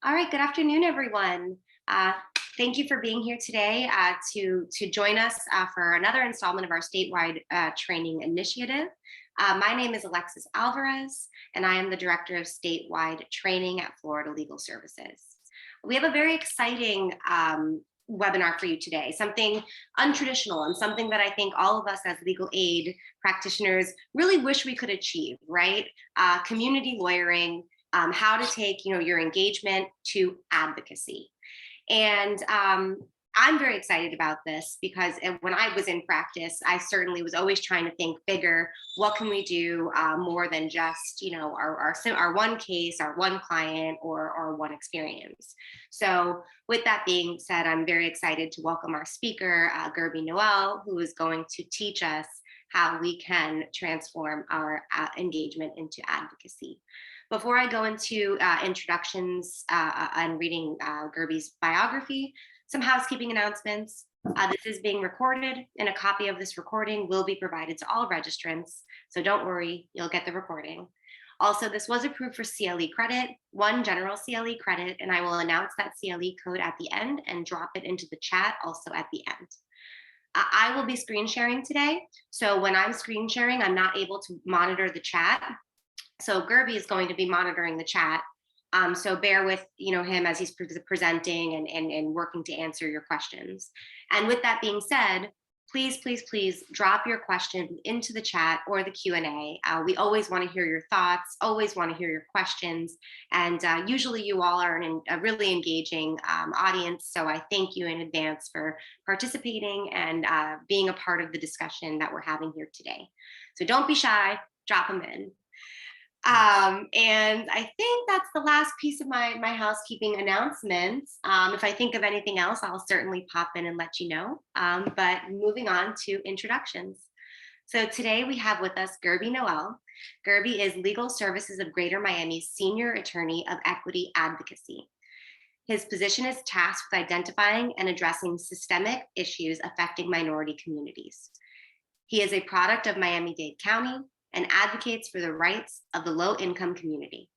All right, good afternoon, everyone. Uh, Thank you for being here today to join us for another installment of our statewide training initiative. My name is Alexis Alvarez, and I am the Director of Statewide Training at Florida Legal Services. We have a very exciting webinar for you today, something untraditional and something that I think all of us as legal aid practitioners really wish we could achieve, right? Community lawyering, how to take your engagement to advocacy. And I'm very excited about this because when I was in practice, I certainly was always trying to think bigger. What can we do more than just our one case, our one client, or one experience? So, with that being said, I'm very excited to welcome our speaker, Gerby Noel, who is going to teach us how we can transform our engagement into advocacy. Before I go into introductions and reading Gerby's biography, some housekeeping announcements. This is being recorded, and a copy of this recording will be provided to all registrants. So don't worry, you'll get the recording. Also, this was approved for CLE credit, one general CLE credit, and I will announce that CLE code at the end and drop it into the chat also at the end. I will be screen sharing today. So when I'm screen sharing, I'm not able to monitor the chat. So Gerby is going to be monitoring the chat. So bear with him as he's presenting and working to answer your questions. And with that being said, please drop your question into the chat or the Q&A. We always want to hear your thoughts, always want to hear your questions. And usually you all are a really engaging audience. So I thank you in advance for participating and being a part of the discussion that we're having here today. So don't be shy, drop them in. And I think that's the last piece of my housekeeping announcements. If I think of anything else, I'll certainly pop in and let you know. But moving on to introductions. So today we have with us Gerby Noel. Gerby is Legal Services of Greater Miami's Senior Attorney of Equity Advocacy. His position is tasked with identifying and addressing systemic issues affecting minority communities. He is a product of Miami-Dade County and advocates for the rights of the low-income community.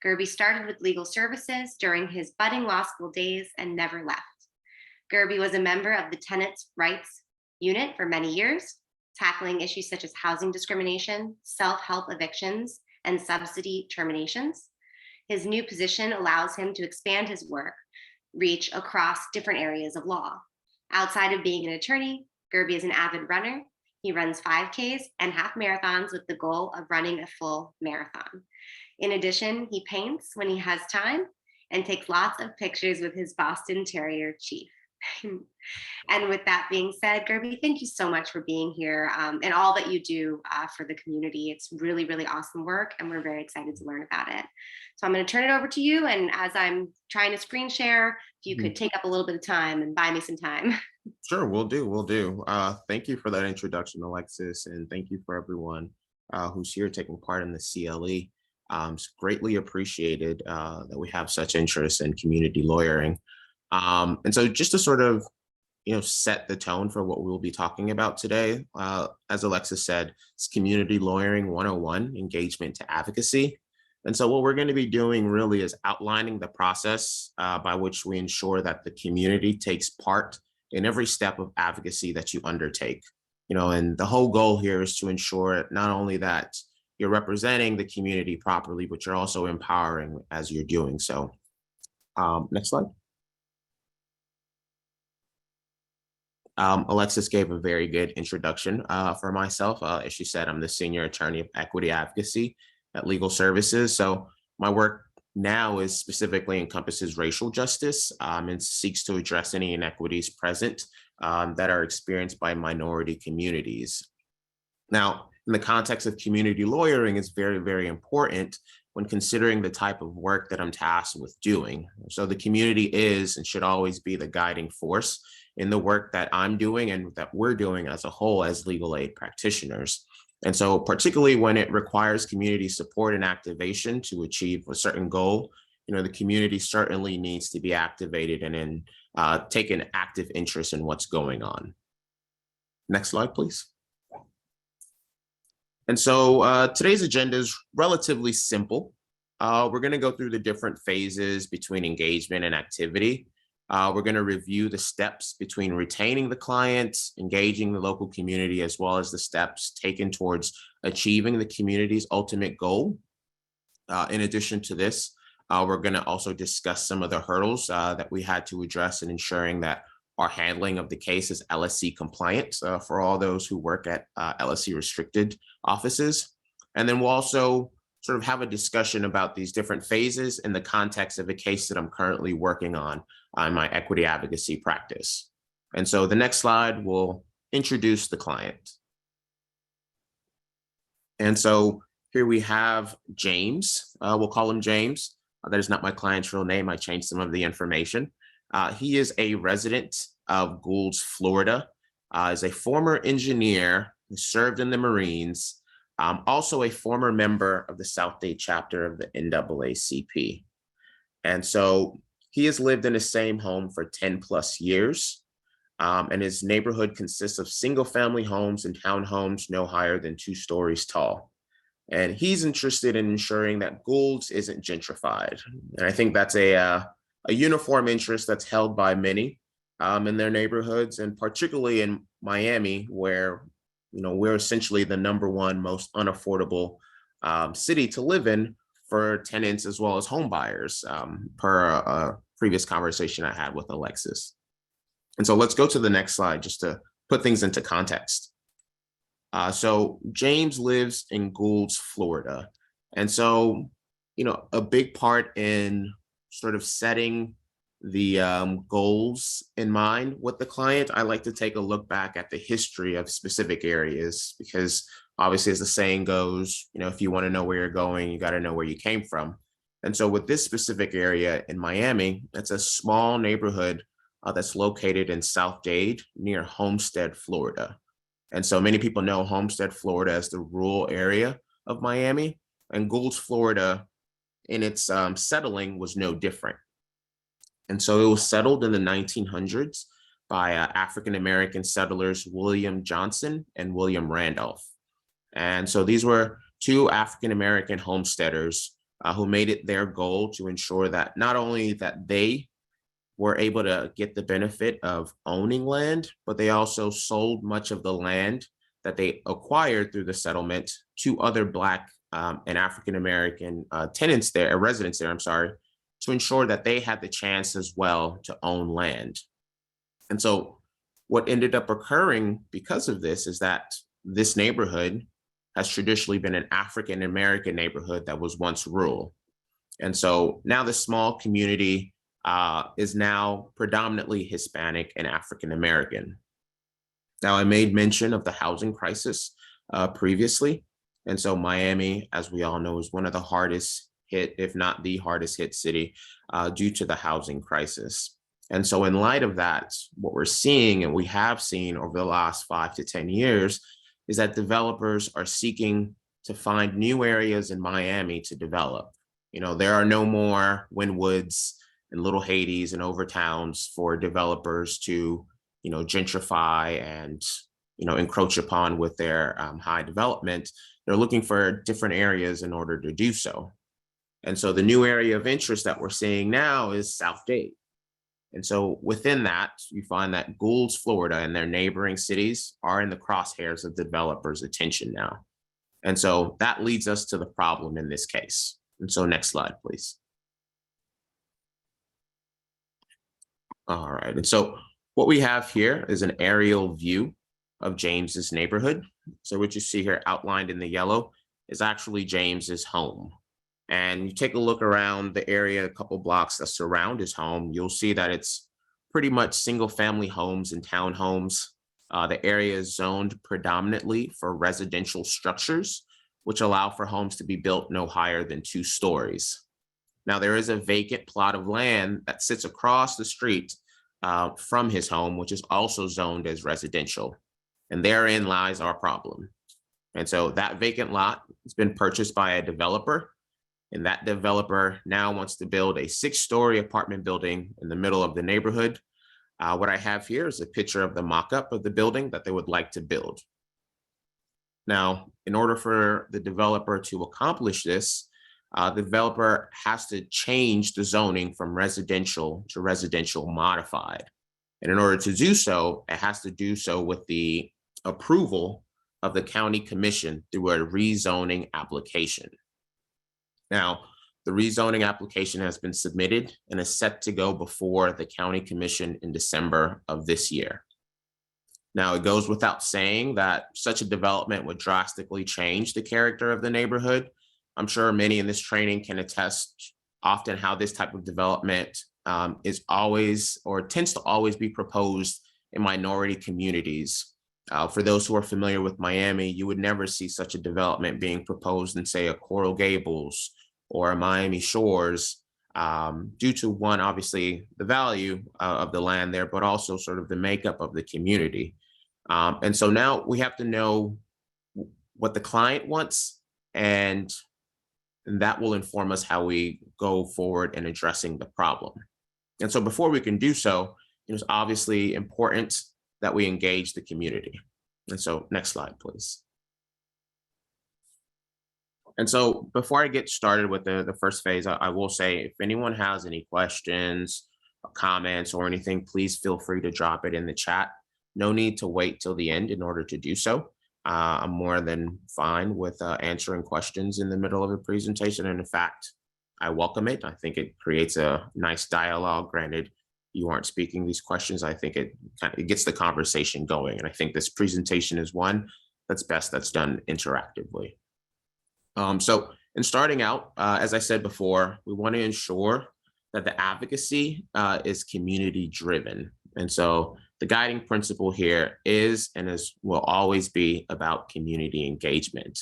Gerby started with legal services during his budding law school days and never left. Gerby was a member of the Tenants' Rights Unit for many years, tackling issues such as housing discrimination, self-help evictions, and subsidy terminations. His new position allows him to expand his work reach across different areas of law. Outside of being an attorney, Gerby is an avid runner. He runs 5Ks and half marathons with the goal of running a full marathon. In addition, he paints when he has time and takes lots of pictures with his Boston Terrier, Chief. And with that being said, Gerby, thank you so much for being here and all that you do for the community. It's really, really awesome work, and we're very excited to learn about it. So I'm going to turn it over to you. And as I'm trying to screen share, if you could take up a little bit of time and buy me some time. Sure, we'll do. Thank you for that introduction, Alexis, and thank you for everyone who's here taking part in the CLE. It's greatly appreciated that we have such interest in community lawyering. And so just to sort of, set the tone for what we'll be talking about today, as Alexis said, it's Community Lawyering 101, Engagement to Advocacy. And so what we're going to be doing really is outlining the process by which we ensure that the community takes part in every step of advocacy that you undertake. And the whole goal here is to ensure not only that you're representing the community properly, but you're also empowering as you're doing so. Next slide. Alexis gave a very good introduction for myself. As she said, I'm the Senior Attorney of Equity Advocacy at Legal Services. So my work now is specifically encompasses racial justice and seeks to address any inequities present that are experienced by minority communities. Now, in the context of community lawyering, it's very, very important when considering the type of work that I'm tasked with doing. So the community is and should always be the guiding force in the work that I'm doing and that we're doing as a whole as legal aid practitioners. And so particularly when it requires community support and activation to achieve a certain goal, the community certainly needs to be activated and take an active interest in what's going on. Next slide, please. And so today's agenda is relatively simple. we're going to go through the different phases between engagement and activity. We're going to review the steps between retaining the client, engaging the local community, as well as the steps taken towards achieving the community's ultimate goal. In addition to this, we're going to also discuss some of the hurdles that we had to address in ensuring that our handling of the case is LSC compliant for all those who work at LSC restricted offices. And then we'll also sort of have a discussion about these different phases in the context of a case that I'm currently working on my equity advocacy practice. And so the next slide will introduce the client. And so here we have James. We'll call him James. That is not my client's real name. I changed some of the information. He is a resident of Goulds, Florida, is a former engineer who served in the Marines, also a former member of the South Dade chapter of the NAACP. And so he has lived in the same home for 10 plus years, and his neighborhood consists of single family homes and townhomes no higher than 2 stories tall. And he's interested in ensuring that Goulds isn't gentrified. And I think that's a uniform interest that's held by many in their neighborhoods, and particularly in Miami, where we're essentially the #1 most unaffordable city to live in for tenants as well as home buyers, per a previous conversation I had with Alexis. And so let's go to the next slide just to put things into context. So James lives in Goulds, Florida. And so, a big part in sort of setting the goals in mind with the client, I like to take a look back at the history of specific areas, because obviously, as the saying goes, if you want to know where you're going, you got to know where you came from. And so with this specific area in Miami, it's a small neighborhood that's located in South Dade near Homestead, Florida. And so many people know Homestead, Florida as the rural area of Miami, and Goulds, Florida in its settling was no different. And so it was settled in the 1900s by African-American settlers, William Johnson and William Randolph. And so these were 2 African-American homesteaders who made it their goal to ensure that not only that they were able to get the benefit of owning land, but they also sold much of the land that they acquired through the settlement to other Black and African-American residents there, to ensure that they had the chance as well to own land. And so what ended up occurring because of this is that this neighborhood has traditionally been an African-American neighborhood that was once rural. And so now the small community is now predominantly Hispanic and African-American. Now, I made mention of the housing crisis previously. And so Miami, as we all know, is one of the hardest hit, if not the hardest hit city due to the housing crisis. And so in light of that, what we're seeing, and we have seen over the last 5 to 10 years, is that developers are seeking to find new areas in Miami to develop. There are no more Wynwoods and Little Hades and Overtowns for developers to, gentrify and, encroach upon with their high development. They're looking for different areas in order to do so. And so the new area of interest that we're seeing now is South Dade. And so within that, you find that Goulds, Florida, and their neighboring cities are in the crosshairs of developers' attention now. And so that leads us to the problem in this case. And so next slide, please. All right. And so what we have here is an aerial view of James's neighborhood. So what you see here outlined in the yellow is actually James's home. And you take a look around the area, a couple blocks that surround his home, you'll see that it's pretty much single family homes and townhomes. The area is zoned predominantly for residential structures, which allow for homes to be built no higher than 2 stories. Now, there is a vacant plot of land that sits across the street from his home, which is also zoned as residential. And therein lies our problem. And so that vacant lot has been purchased by a developer. And that developer now wants to build a 6-story apartment building in the middle of the neighborhood. What I have here is a picture of the mock-up of the building that they would like to build. Now, in order for the developer to accomplish this, the developer has to change the zoning from residential to residential modified. And in order to do so, it has to do so with the approval of the county commission through a rezoning application. Now, the rezoning application has been submitted and is set to go before the county commission in December of this year. Now, it goes without saying that such a development would drastically change the character of the neighborhood. I'm sure many in this training can attest often how this type of development is always or tends to always be proposed in minority communities. For those who are familiar with Miami, you would never see such a development being proposed in, say, a Coral Gables or a Miami Shores, due to one, obviously, the value of the land there, but also sort of the makeup of the community. And so now we have to know what the client wants, and that will inform us how we go forward in addressing the problem. And so before we can do so, it's obviously important that we engage the community. And so next slide, please. And so before I get started with the first phase, I will say, if anyone has any questions, comments, or anything, please feel free to drop it in the chat. No need to wait till the end in order to do so. I'm more than fine with answering questions in the middle of a presentation. And in fact, I welcome it. I think it creates a nice dialogue. Granted, you aren't speaking these questions. I think it gets the conversation going. And I think this presentation is one that's best that's done interactively. So in starting out, as I said before, we want to ensure that the advocacy is community driven. And so the guiding principle here is and will always be about community engagement.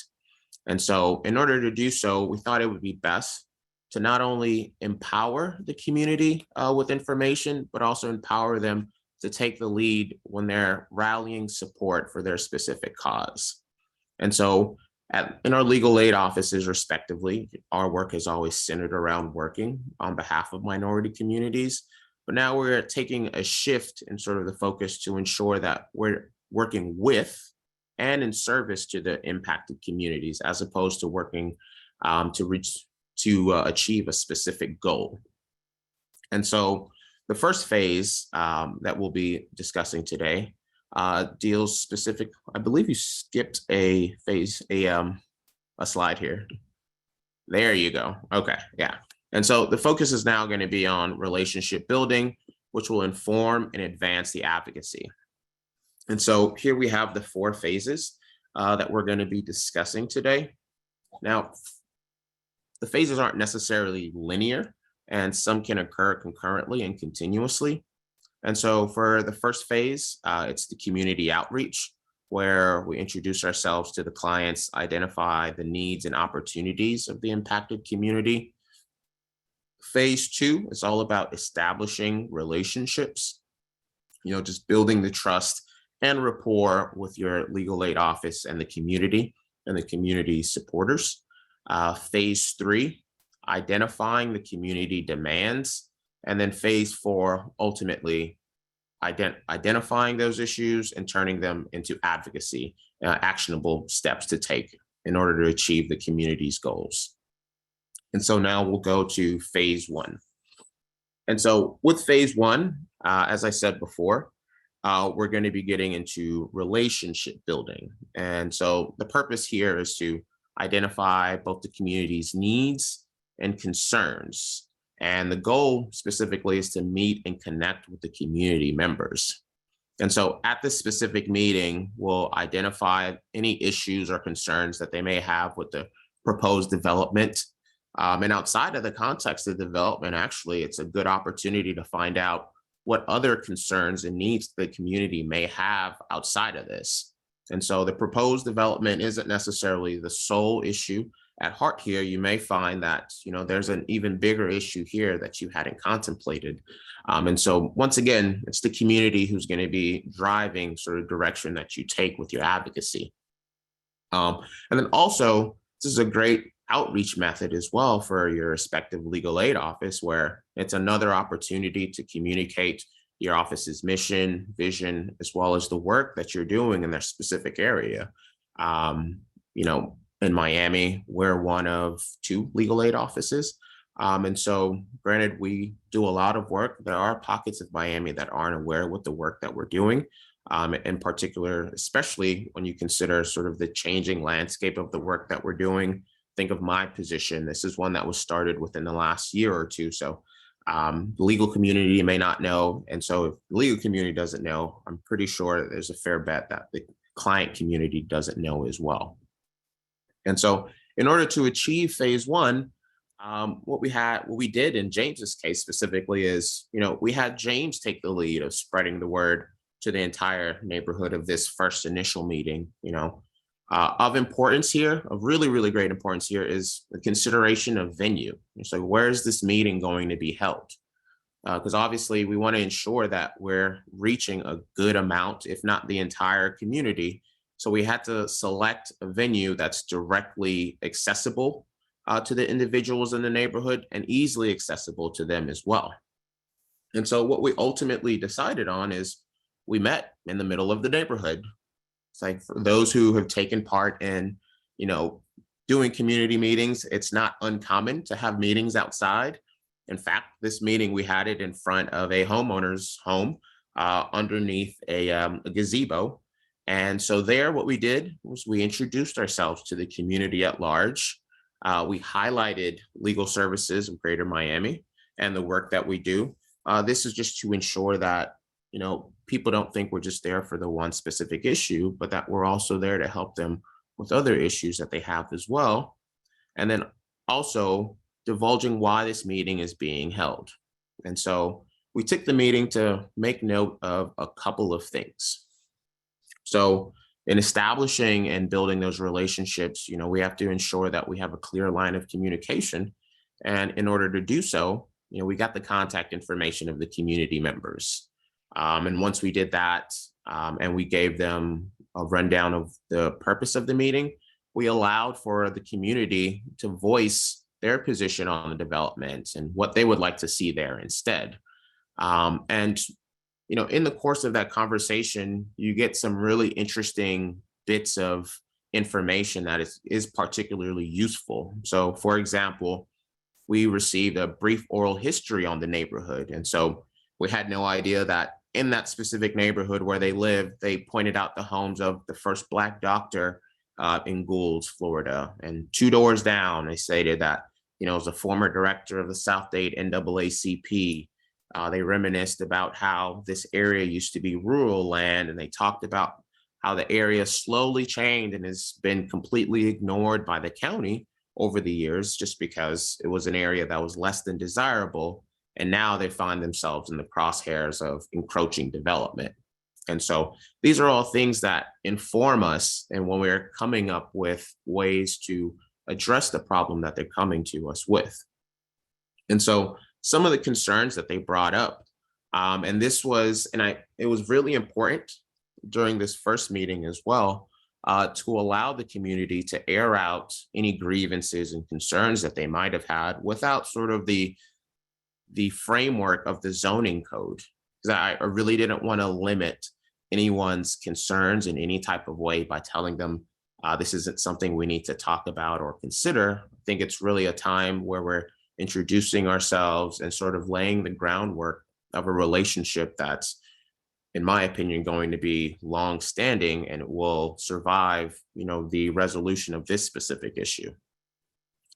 And so in order to do so, we thought it would be best to not only empower the community with information, but also empower them to take the lead when they're rallying support for their specific cause. And so in our legal aid offices, respectively, our work is always centered around working on behalf of minority communities. But now we're taking a shift in sort of the focus to ensure that we're working with and in service to the impacted communities, as opposed to working to achieve a specific goal. And so the first phase that we'll be discussing today deals specific. I believe you skipped a slide here. There you go. Okay, yeah. And so the focus is now going to be on relationship building, which will inform and advance the advocacy. And so here we have the 4 phases that we're going to be discussing today. Now, the phases aren't necessarily linear, and some can occur concurrently and continuously. And so for the first phase, it's the community outreach, where we introduce ourselves to the clients, identify the needs and opportunities of the impacted community. Phase 2 is all about establishing relationships, just building the trust and rapport with your legal aid office and the community supporters. Phase 3, identifying the community demands. And then phase 4, ultimately identifying those issues and turning them into advocacy, actionable steps to take in order to achieve the community's goals. And so now we'll go to phase 1. And so with phase 1, as I said before, we're going to be getting into relationship building. And so the purpose here is to identify both the community's needs and concerns. And the goal specifically is to meet and connect with the community members. And so at this specific meeting, we'll identify any issues or concerns that they may have with the proposed development. And outside of the context of development, actually, it's a good opportunity to find out what other concerns and needs the community may have outside of this. And so the proposed development isn't necessarily the sole issue at heart here. You may find that, there's an even bigger issue here that you hadn't contemplated. And so once again, it's the community who's going to be driving sort of direction that you take with your advocacy. And then also, this is a great outreach method as well for your respective legal aid office, where it's another opportunity to communicate your office's mission, vision, as well as the work that you're doing in their specific area. in Miami. We're one of two legal aid offices. And so, granted, we do a lot of work. There are pockets of Miami that aren't aware with the work that we're doing, in particular, especially when you consider sort of the changing landscape of the work that we're doing. Think of my position. This is one that was started within the last year or two. So, the legal community may not know. And so, if the legal community doesn't know, I'm pretty sure there's a fair bet that the client community doesn't know as well. And so, in order to achieve phase one, what we did in James's case specifically is, we had James take the lead of spreading the word to the entire neighborhood of this first initial meeting. Of importance here, of really, really great importance here, is the consideration of venue. So, where is this meeting going to be held? Because obviously, we want to ensure that we're reaching a good amount, if not the entire community. So we had to select a venue that's directly accessible to the individuals in the neighborhood and easily accessible to them as well. And so what we ultimately decided on is we met in the middle of the neighborhood. It's like, for those who have taken part in, doing community meetings, it's not uncommon to have meetings outside. In fact, this meeting, we had it in front of a homeowner's home, underneath a gazebo. And so there, what we did was we introduced ourselves to the community at large. We highlighted legal services of Greater Miami and the work that we do. This is just to ensure that, people don't think we're just there for the one specific issue, but that we're also there to help them with other issues that they have as well. And then also divulging why this meeting is being held. And so we took the meeting to make note of a couple of things. So in establishing and building those relationships, we have to ensure that we have a clear line of communication. And in order to do so, we got the contact information of the community members. And once we did that, and we gave them a rundown of the purpose of the meeting, we allowed for the community to voice their position on the development and what they would like to see there instead. And in the course of that conversation, you get some really interesting bits of information that is particularly useful. So, for example, we received a brief oral history on the neighborhood. And so we had no idea that in that specific neighborhood where they live, they pointed out the homes of the first Black doctor in Goulds, Florida. And two doors down, they stated that, it was a former director of the South Dade NAACP. They reminisced about how this area used to be rural land, and they talked about how the area slowly changed and has been completely ignored by the county over the years, just because it was an area that was less than desirable. And now they find themselves in the crosshairs of encroaching development. And so these are all things that inform us, and when we're coming up with ways to address the problem that they're coming to us with. And so some of the concerns that they brought up, and it was really important during this first meeting as well, to allow the community to air out any grievances and concerns that they might have had without sort of the framework of the zoning code. Because I really didn't want to limit anyone's concerns in any type of way by telling them this isn't something we need to talk about or consider. I think it's really a time where we're introducing ourselves and sort of laying the groundwork of a relationship that's, in my opinion, going to be long-standing, and it will survive, the resolution of this specific issue.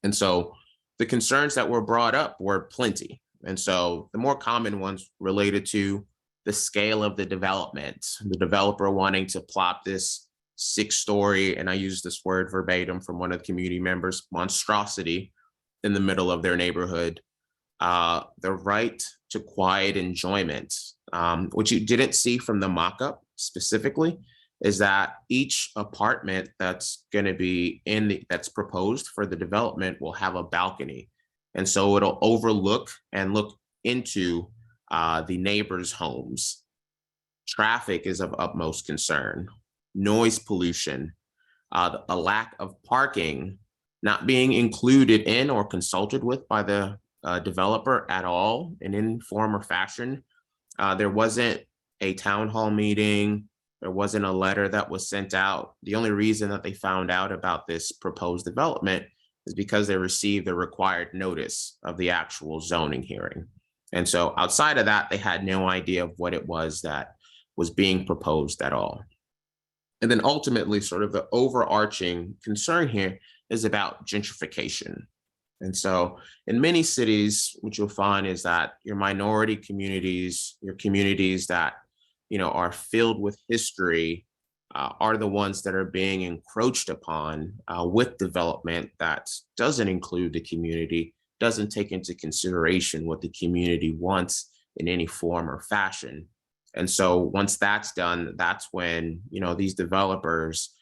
And so the concerns that were brought up were plenty. And so the more common ones related to the scale of the development, the developer wanting to plop this 6-story, and I use this word verbatim from one of the community members, monstrosity in the middle of their neighborhood. The right to quiet enjoyment, which you didn't see from the mock-up specifically, is that each apartment that's going to be that's proposed for the development will have a balcony. And so it'll overlook and look into the neighbors' homes. Traffic is of utmost concern. Noise pollution, a lack of parking, not being included in or consulted with by the developer at all in any form or fashion. There wasn't a town hall meeting. There wasn't a letter that was sent out. The only reason that they found out about this proposed development is because they received the required notice of the actual zoning hearing. And so outside of that, they had no idea of what it was that was being proposed at all. And then ultimately, sort of the overarching concern here is about gentrification. And so in many cities, what you'll find is that your minority communities, your communities that, are filled with history, are the ones that are being encroached upon with development that doesn't include the community, doesn't take into consideration what the community wants in any form or fashion. And so once that's done, that's when, these developers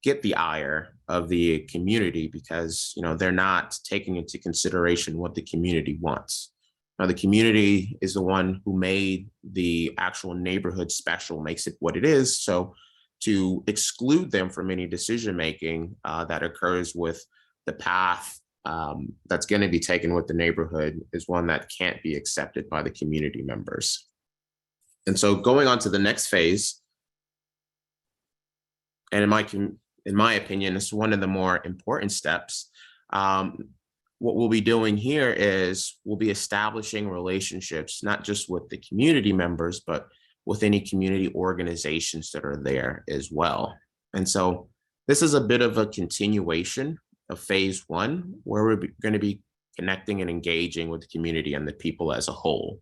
get the ire of the community because, they're not taking into consideration what the community wants. Now, the community is the one who made the actual neighborhood special, makes it what it is. So to exclude them from any decision making that occurs with the path that's going to be taken with the neighborhood is one that can't be accepted by the community members. And so going on to the next phase, and in my opinion, it's one of the more important steps. What we'll be doing here is we'll be establishing relationships, not just with the community members, but with any community organizations that are there as well. And so this is a bit of a continuation of phase one, where we're going to be connecting and engaging with the community and the people as a whole.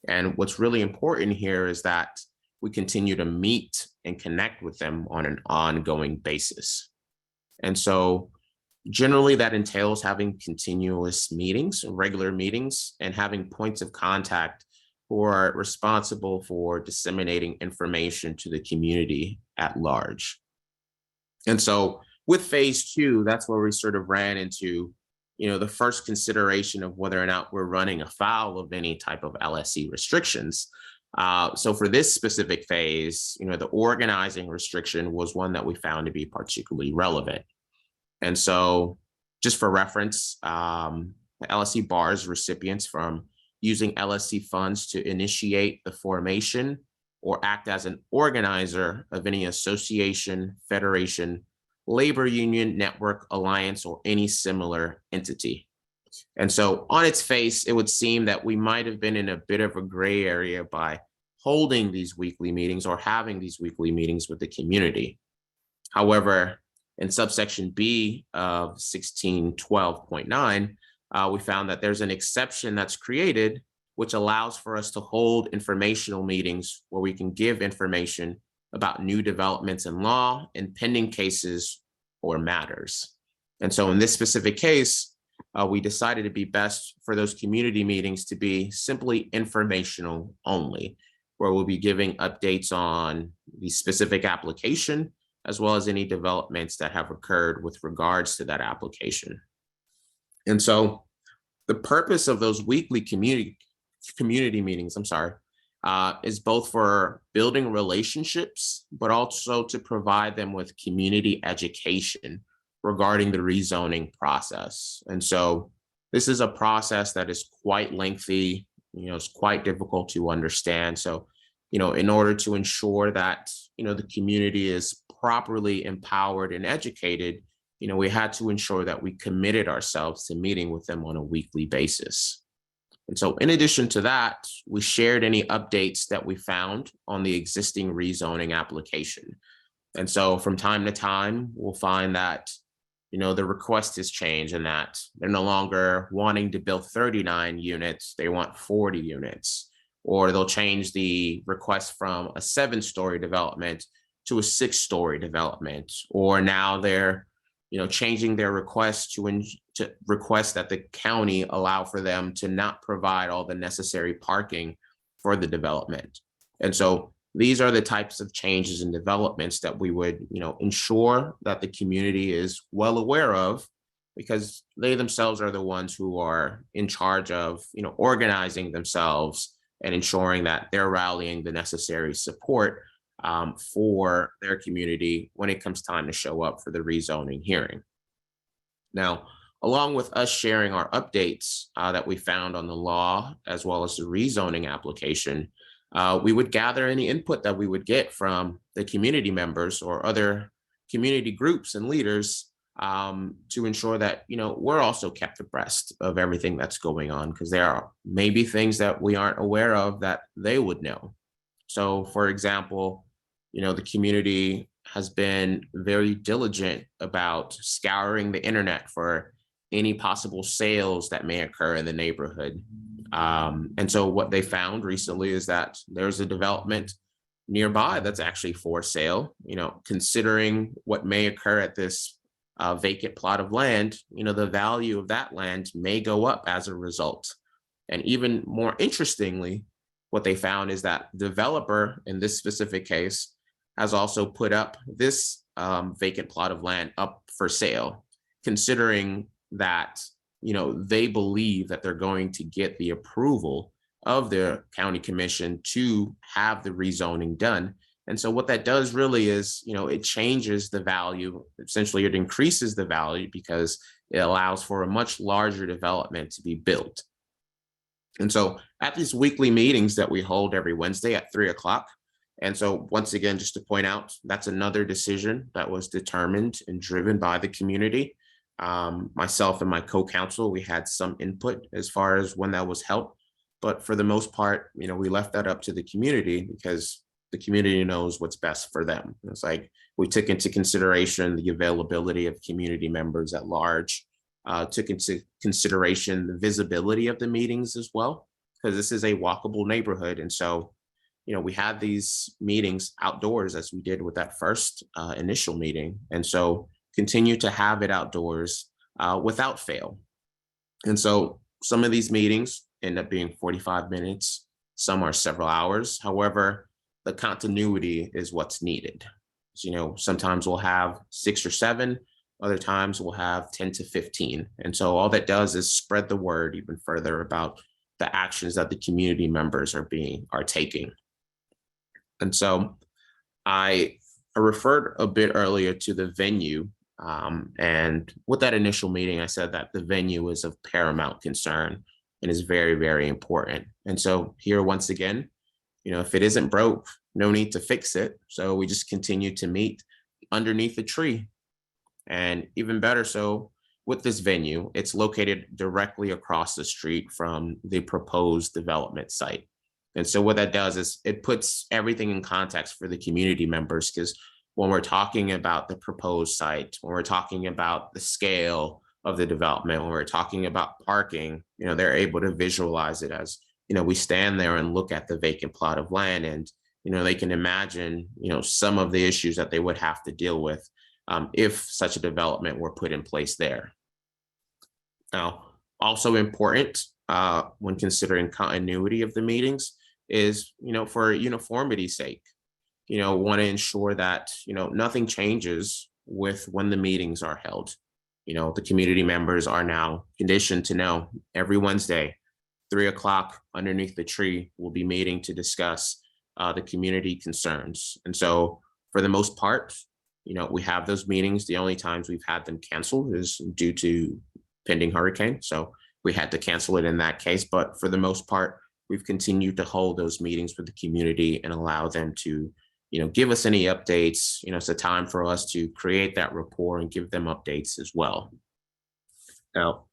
And what's really important here is that we continue to meet and connect with them on an ongoing basis. And so generally that entails having continuous meetings, regular meetings, and having points of contact who are responsible for disseminating information to the community at large. And so with phase two, that's where we sort of ran into, the first consideration of whether or not we're running afoul of any type of LSE restrictions. So for this specific phase, the organizing restriction was one that we found to be particularly relevant. And so just for reference, the LSE bars recipients from using LSE funds to initiate the formation or act as an organizer of any association, federation, labor union, network, alliance, or any similar entity. And so on its face, it would seem that we might have been in a bit of a gray area by holding these weekly meetings or having these weekly meetings with the community. However, in subsection B of 1612.9, we found that there's an exception that's created, which allows for us to hold informational meetings where we can give information about new developments in law and pending cases or matters. And so in this specific case, we decided it'd be best for those community meetings to be simply informational only, where we'll be giving updates on the specific application, as well as any developments that have occurred with regards to that application. And so the purpose of those weekly community meetings, is both for building relationships, but also to provide them with community education regarding the rezoning process. And so this is a process that is quite lengthy, it's quite difficult to understand. So, in order to ensure that, the community is properly empowered and educated, we had to ensure that we committed ourselves to meeting with them on a weekly basis. And so in addition to that, we shared any updates that we found on the existing rezoning application. And so from time to time, we'll find that, the request has changed and that they're no longer wanting to build 39 units, they want 40 units. Or they'll change the request from a 7-story development to a 6-story development. Or now they're, changing their request to request that the county allow for them to not provide all the necessary parking for the development. And so these are the types of changes and developments that we would, ensure that the community is well aware of, because they themselves are the ones who are in charge of, organizing themselves and ensuring that they're rallying the necessary support for their community when it comes time to show up for the rezoning hearing. Now, along with us sharing our updates that we found on the law, as well as the rezoning application, We would gather any input that we would get from the community members or other community groups and leaders, to ensure that we're also kept abreast of everything that's going on, because there are maybe things that we aren't aware of that they would know. So, for example, the community has been very diligent about scouring the internet for any possible sales that may occur in the neighborhood. And so, what they found recently is that there's a development nearby that's actually for sale. Considering what may occur at this vacant plot of land, the value of that land may go up as a result. And even more interestingly, what they found is that the developer in this specific case has also put up this vacant plot of land up for sale, considering that they believe that they're going to get the approval of the county commission to have the rezoning done. And so what that does really is, it changes the value. Essentially, it increases the value because it allows for a much larger development to be built. And so at these weekly meetings that we hold every Wednesday at 3 o'clock, and so once again, just to point out, that's another decision that was determined and driven by the community. Myself and my co-counsel, we had some input as far as when that was held. But for the most part, we left that up to the community because the community knows what's best for them. It's like we took into consideration the availability of community members at large, took into consideration the visibility of the meetings as well, because this is a walkable neighborhood. And so, we had these meetings outdoors as we did with that first initial meeting. And so continue to have it outdoors without fail. And so some of these meetings end up being 45 minutes, some are several hours. However, the continuity is what's needed. So, sometimes we'll have 6 or 7, other times we'll have 10 to 15. And so all that does is spread the word even further about the actions that the community members are taking. And so I referred a bit earlier to the venue. And with that initial meeting, I said that the venue is of paramount concern and is very, very important. And so here, once again, if it isn't broke, no need to fix it. So we just continue to meet underneath the tree. And even better so, with this venue, it's located directly across the street from the proposed development site. And so what that does is it puts everything in context for the community members, because when we're talking about the proposed site, when we're talking about the scale of the development, when we're talking about parking, they're able to visualize it as, we stand there and look at the vacant plot of land, and, they can imagine, some of the issues that they would have to deal with if such a development were put in place there. Now, also important when considering continuity of the meetings is, for uniformity's sake, want to ensure that, nothing changes with when the meetings are held. The community members are now conditioned to know every Wednesday, 3 o'clock underneath the tree, we'll be meeting to discuss the community concerns. And so for the most part, we have those meetings. The only times we've had them canceled is due to pending hurricane. So we had to cancel it in that case. But for the most part, we've continued to hold those meetings with the community and allow them to, give us any updates. It's a time for us to create that rapport and give them updates as well. Now,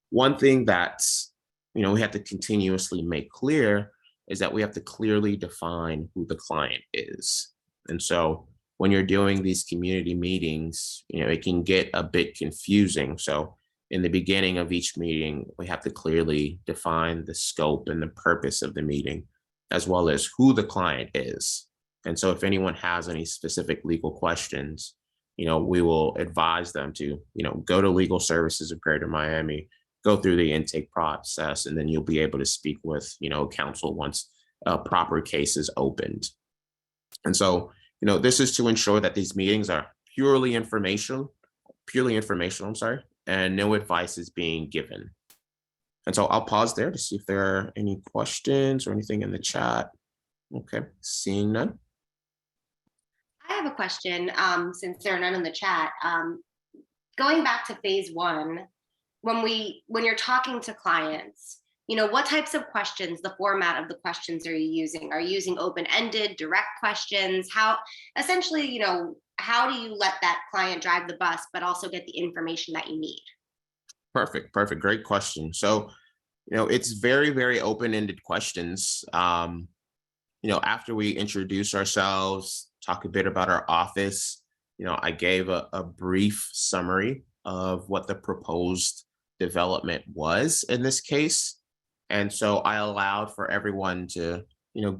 one thing that's, we have to continuously make clear is that we have to clearly define who the client is. And so when you're doing these community meetings, it can get a bit confusing. So in the beginning of each meeting, we have to clearly define the scope and the purpose of the meeting, as well as who the client is. And so if anyone has any specific legal questions, we will advise them to, go to Legal Services of Greater Miami, go through the intake process, and then you'll be able to speak with, counsel once a proper case is opened. And so, this is to ensure that these meetings are purely informational, and no advice is being given. And so I'll pause there to see if there are any questions or anything in the chat. Okay, seeing none. I have a question, since there are none in the chat. Going back to phase one, when you're talking to clients, what types of questions, the format of the questions are you using? Are you using open-ended, direct questions? How, essentially, how do you let that client drive the bus, but also get the information that you need? Perfect, perfect. Great question. So, it's very, very open-ended questions. After we introduce ourselves, talk a bit about our office, I gave a brief summary of what the proposed development was in this case. And so I allowed for everyone to,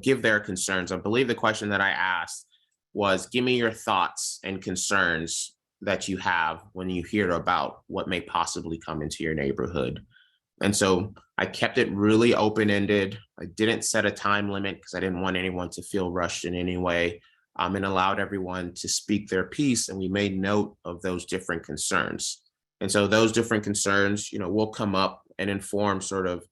give their concerns. I believe the question that I asked was, give me your thoughts and concerns that you have when you hear about what may possibly come into your neighborhood. And so I kept it really open-ended. I didn't set a time limit because I didn't want anyone to feel rushed in any way, and allowed everyone to speak their piece. And we made note of those different concerns. And so those different concerns, will come up and inform sort of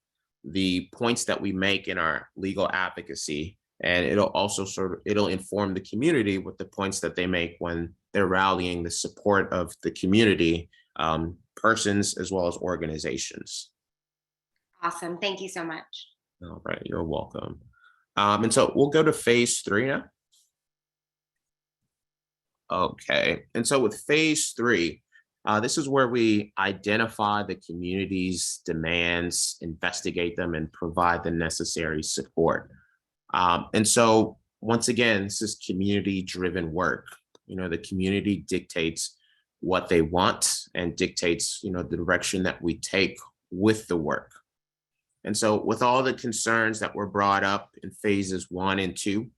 the points that we make in our legal advocacy. And it'll also it'll inform the community with the points that they make when they're rallying the support of the community, persons as well as organizations. Awesome. Thank you so much. All right, you're welcome. And so we'll go to phase 3 now. Okay, and so with phase 3, this is where we identify the community's demands, investigate them, and provide the necessary support. And so once again, this is community-driven work. The community dictates what they want and dictates, the direction that we take with the work. And so with all the concerns that were brought up in phases 1 and 2,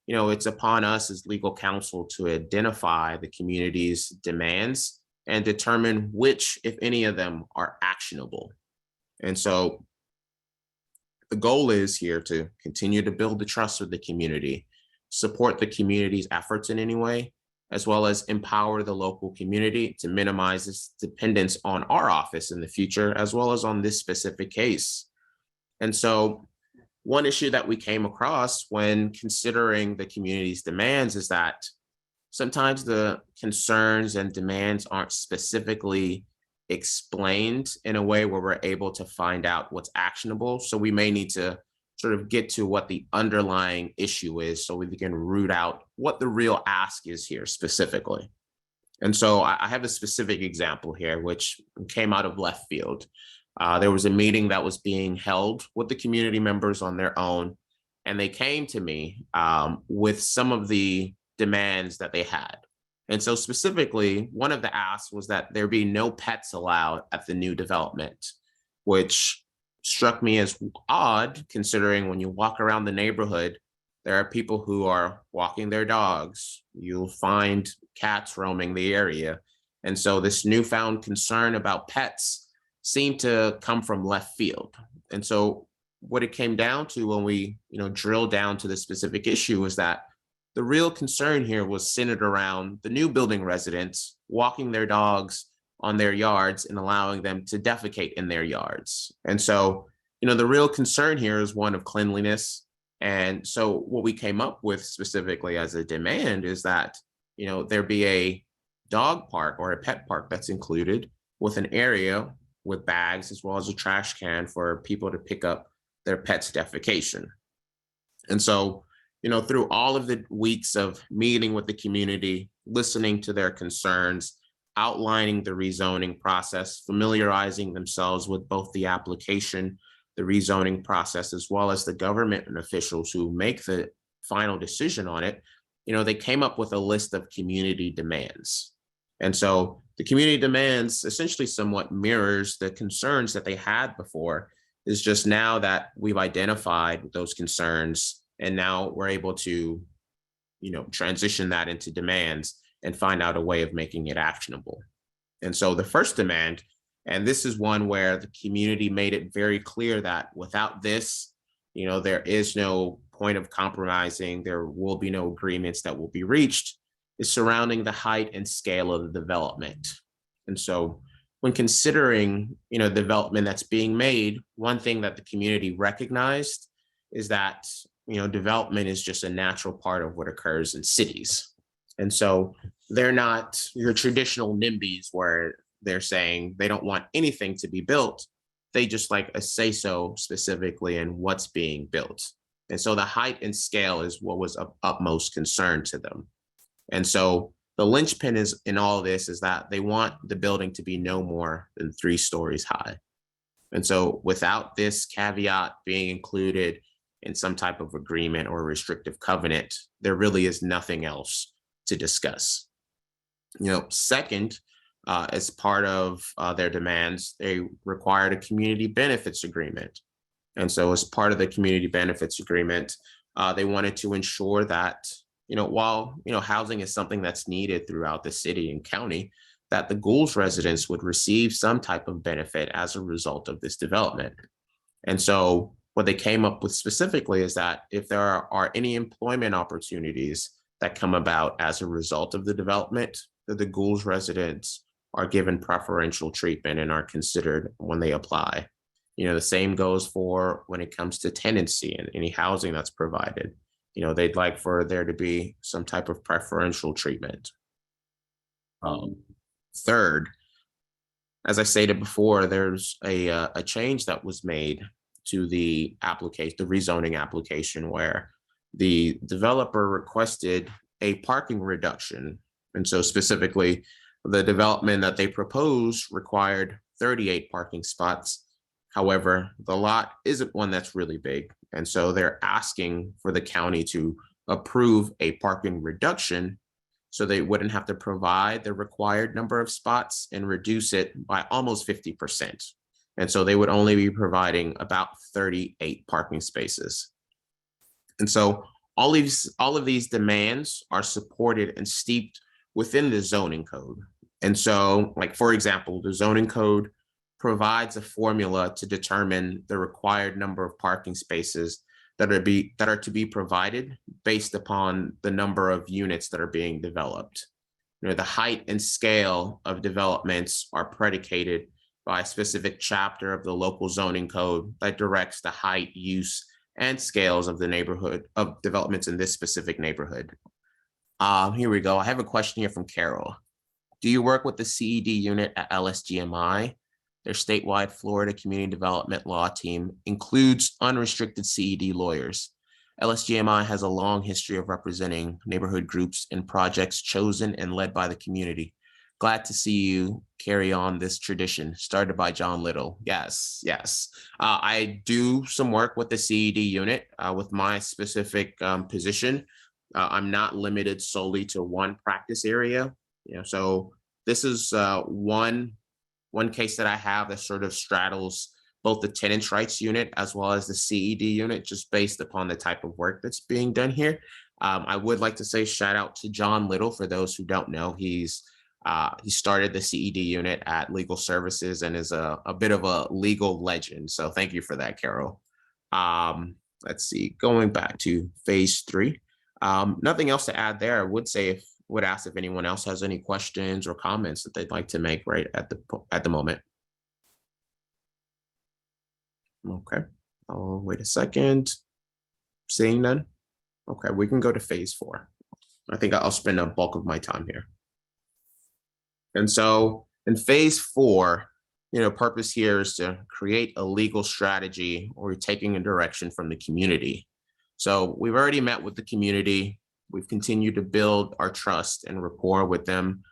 it's upon us as legal counsel to identify the community's demands and determine which, if any of them, are actionable. And so the goal is here to continue to build the trust of the community, support the community's efforts in any way, as well as empower the local community to minimize its dependence on our office in the future, as well as on this specific case. And so one issue that we came across when considering the community's demands is that sometimes the concerns and demands aren't specifically explained in a way where we're able to find out what's actionable. So we may need to sort of get to what the underlying issue is so we can root out what the real ask is here specifically. And so I have a specific example here, which came out of left field. There was a meeting that was being held with the community members on their own, and they came to me with some of the demands that they had. And so specifically, one of the asks was that there be no pets allowed at the new development, which struck me as odd, considering when you walk around the neighborhood, there are people who are walking their dogs. You'll find cats roaming the area. And so this newfound concern about pets seemed to come from left field. And so what it came down to when we, drilled down to the specific issue was that the real concern here was centered around the new building residents walking their dogs on their yards and allowing them to defecate in their yards. And so, the real concern here is one of cleanliness. And so what we came up with specifically as a demand is that, there be a dog park or a pet park that's included with an area with bags as well as a trash can for people to pick up their pet's defecation. And so, through all of the weeks of meeting with the community, listening to their concerns, outlining the rezoning process, familiarizing themselves with both the application, the rezoning process, as well as the government and officials who make the final decision on it, they came up with a list of community demands. And so the community demands essentially somewhat mirrors the concerns that they had before. Is just now that we've identified those concerns and now we're able to, transition that into demands and find out a way of making it actionable. And so the first demand, and this is one where the community made it very clear that without this, there is no point of compromising, there will be no agreements that will be reached, is surrounding the height and scale of the development. And so when considering, development that's being made, one thing that the community recognized is that, development is just a natural part of what occurs in cities. And so they're not your traditional NIMBYs where they're saying they don't want anything to be built. they just like a say so specifically in what's being built. And so the height and scale is what was of utmost concern to them. And so the linchpin is in all of this is that they want the building to be no more than 3 stories high. And so without this caveat being included in some type of agreement or restrictive covenant, there really is nothing else to discuss. Second, as part of their demands, they required a community benefits agreement. And so as part of the community benefits agreement, they wanted to ensure that, while, housing is something that's needed throughout the city and county, that the Goulds residents would receive some type of benefit as a result of this development. And so what they came up with specifically is that if there are any employment opportunities that come about as a result of the development, that the Goulds residents are given preferential treatment and are considered when they apply. The same goes for when it comes to tenancy and any housing that's provided. They'd like for there to be some type of preferential treatment. Third, as I stated before, there's a change that was made to the application, the rezoning application, where the developer requested a parking reduction. And so specifically, the development that they proposed required 38 parking spots. However, the lot isn't one that's really big. And so they're asking for the county to approve a parking reduction so they wouldn't have to provide the required number of spots and reduce it by almost 50%. And so they would only be providing about 38 parking spaces. And so all of these demands are supported and steeped within the zoning code. And so, like, for example, the zoning code provides a formula to determine the required number of parking spaces that are to be provided based upon the number of units that are being developed. The height and scale of developments are predicated by a specific chapter of the local zoning code that directs the height, use, and scales of the neighborhood of developments in this specific neighborhood. Here we go. I have a question here from Carol. Do you work with the CED unit at LSGMI? Their statewide Florida Community Development Law team includes unrestricted CED lawyers. LSGMI has a long history of representing neighborhood groups and projects chosen and led by the community. Glad to see you carry on this tradition started by John Little. Yes, yes. I do some work with the CED unit with my specific position. I'm not limited solely to one practice area. So this is one case that I have that sort of straddles both the tenants' rights unit as well as the CED unit, just based upon the type of work that's being done here. I would like to say shout out to John Little. For those who don't know, he started the CED unit at Legal Services and is a bit of a legal legend. So thank you for that, Carol. Let's see, going back to phase 3. Nothing else to add there. I would ask if anyone else has any questions or comments that they'd like to make right at the moment. Okay, I'll wait a second. Seeing none. Okay, we can go to phase 4. I think I'll spend a bulk of my time here. And so in phase 4, purpose here is to create a legal strategy or taking a direction from the community. So we've already met with the community. We've continued to build our trust and rapport with them.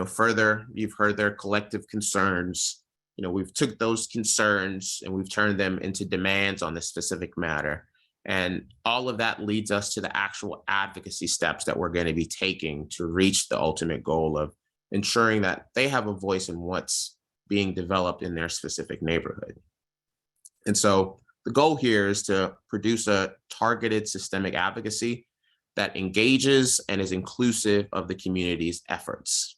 Further, you've heard their collective concerns. We've took those concerns and we've turned them into demands on this specific matter. And all of that leads us to the actual advocacy steps that we're going to be taking to reach the ultimate goal of ensuring that they have a voice in what's being developed in their specific neighborhood. And so the goal here is to produce a targeted systemic advocacy that engages and is inclusive of the community's efforts.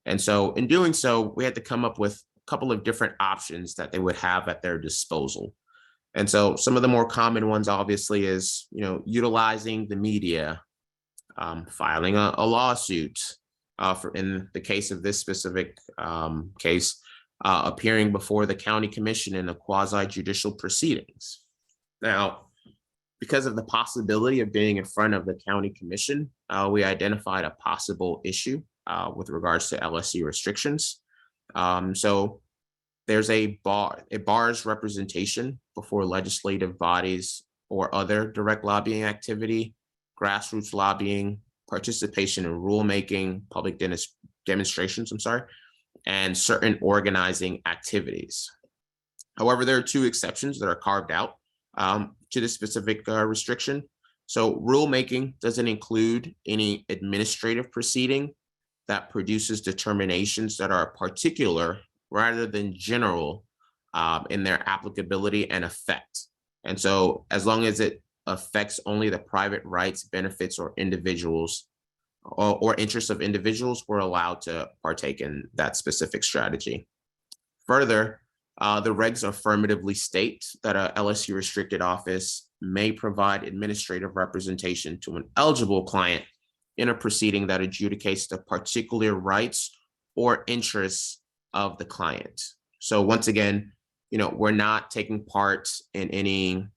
And so in doing so, we had to come up with a couple of different options that they would have at their disposal. And so some of the more common ones, obviously, is utilizing the media, filing a lawsuit, in the case of this specific case, appearing before the county commission in a quasi-judicial proceedings. Now, because of the possibility of being in front of the county commission, we identified a possible issue with regards to LSC restrictions. So it bars representation before legislative bodies or other direct lobbying activity, grassroots lobbying, participation in rulemaking, public demonstrations, and certain organizing activities. However, there are two exceptions that are carved out to this specific restriction. So rulemaking doesn't include any administrative proceeding that produces determinations that are particular rather than general in their applicability and effect. And so as long as it affects only the private rights, benefits, or individuals or interests of individuals, we're allowed to partake in that specific strategy. Further, the regs affirmatively state that a LSU restricted office may provide administrative representation to an eligible client in a proceeding that adjudicates the particular rights or interests of the client. So once again, we're not taking part in any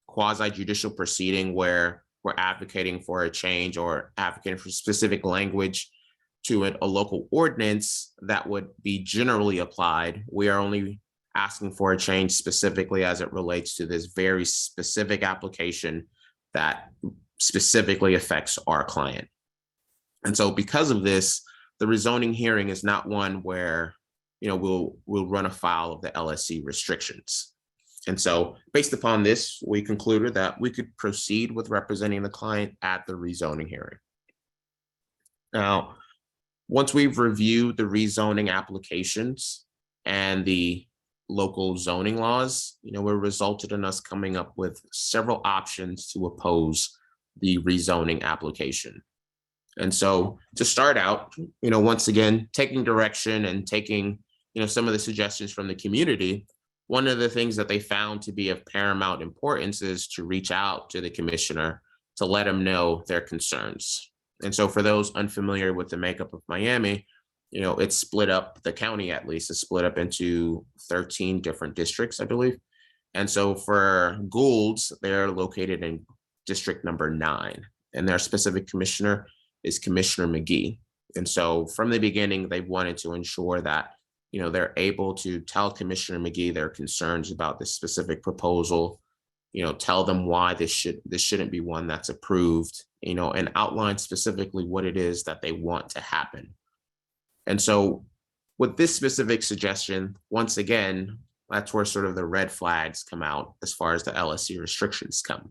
quasi-judicial proceeding where we're advocating for a change or advocating for specific language to a local ordinance that would be generally applied. We are only asking for a change specifically as it relates to this very specific application that specifically affects our client. And so because of this, the rezoning hearing is not one where we'll run afoul of the LSC restrictions. And so based upon this, we concluded that we could proceed with representing the client at the rezoning hearing. Now, once we've reviewed the rezoning applications and the local zoning laws, it resulted in us coming up with several options to oppose the rezoning application. And so to start out, once again, taking direction and taking, some of the suggestions from the community, one of the things that they found to be of paramount importance is to reach out to the commissioner to let them know their concerns. And so for those unfamiliar with the makeup of Miami, it's split up, the county at least is split up into 13 different districts, I believe. And so for Goulds, they're located in district number 9, and their specific commissioner is Commissioner McGee. And so from the beginning, they wanted to ensure that, they're able to tell Commissioner McGee their concerns about this specific proposal, tell them why this shouldn't be one that's approved, and outline specifically what it is that they want to happen. And so with this specific suggestion, once again, that's where sort of the red flags come out as far as the LSC restrictions come.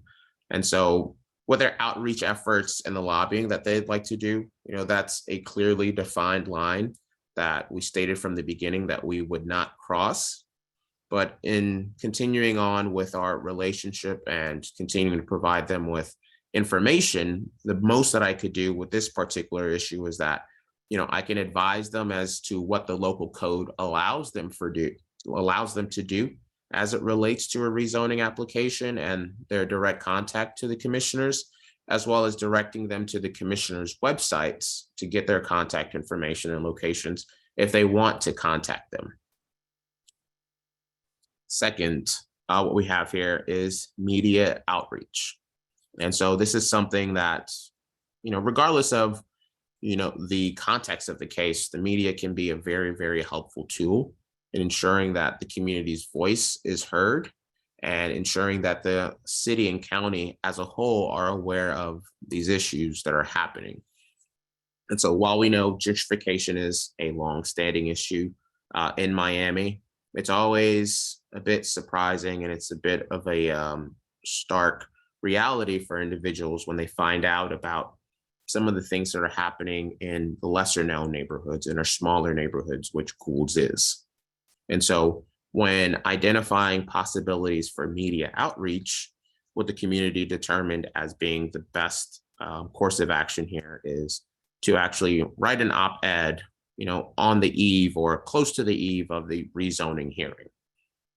And so with their outreach efforts and the lobbying that they'd like to do, that's a clearly defined line that we stated from the beginning that we would not cross. But in continuing on with our relationship and continuing to provide them with information, the most that I could do with this particular issue is that, I can advise them as to what the local code allows them to do as it relates to a rezoning application and their direct contact to the commissioners, as well as directing them to the commissioners' websites to get their contact information and locations if they want to contact them. Second, what we have here is media outreach. And so this is something that, regardless of, the context of the case, the media can be a very, very helpful tool in ensuring that the community's voice is heard and ensuring that the city and county as a whole are aware of these issues that are happening. And so while we know gentrification is a longstanding issue in Miami, it's always a bit surprising and it's a bit of a stark reality for individuals when they find out about some of the things that are happening in the lesser known neighborhoods and our smaller neighborhoods, which Goulds is. And so when identifying possibilities for media outreach, what the community determined as being the best course of action here is to actually write an op-ed, on the eve or close to the eve of the rezoning hearing.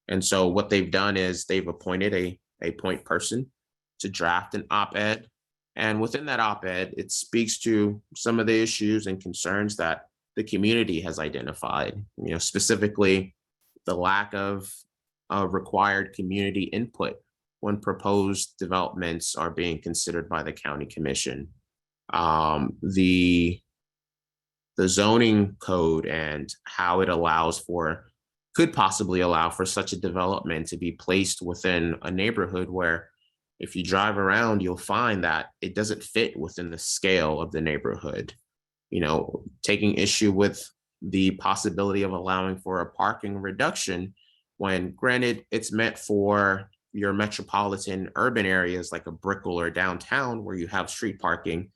And so what they've done is they've appointed a point person to draft an op-ed. And within that op-ed, it speaks to some of the issues and concerns that the community has identified, specifically the lack of required community input when proposed developments are being considered by the county commission. The zoning code and how it allows for could possibly allow for such a development to be placed within a neighborhood where if you drive around, you'll find that it doesn't fit within the scale of the neighborhood. Taking issue with the possibility of allowing for a parking reduction when, granted, it's meant for your metropolitan urban areas like a Brickell or downtown where you have street parking.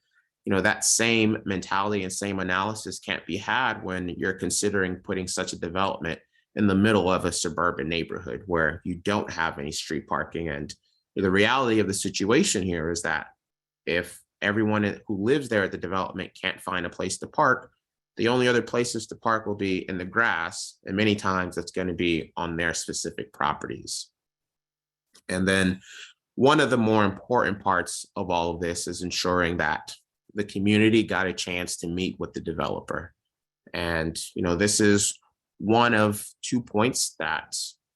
That same mentality and same analysis can't be had when you're considering putting such a development in the middle of a suburban neighborhood where you don't have any street parking. And the reality of the situation here is that if everyone who lives there at the development can't find a place to park, the only other places to park will be in the grass. And many times that's going to be on their specific properties. And then one of the more important parts of all of this is ensuring that the community got a chance to meet with the developer. And, this is one of 2 points that,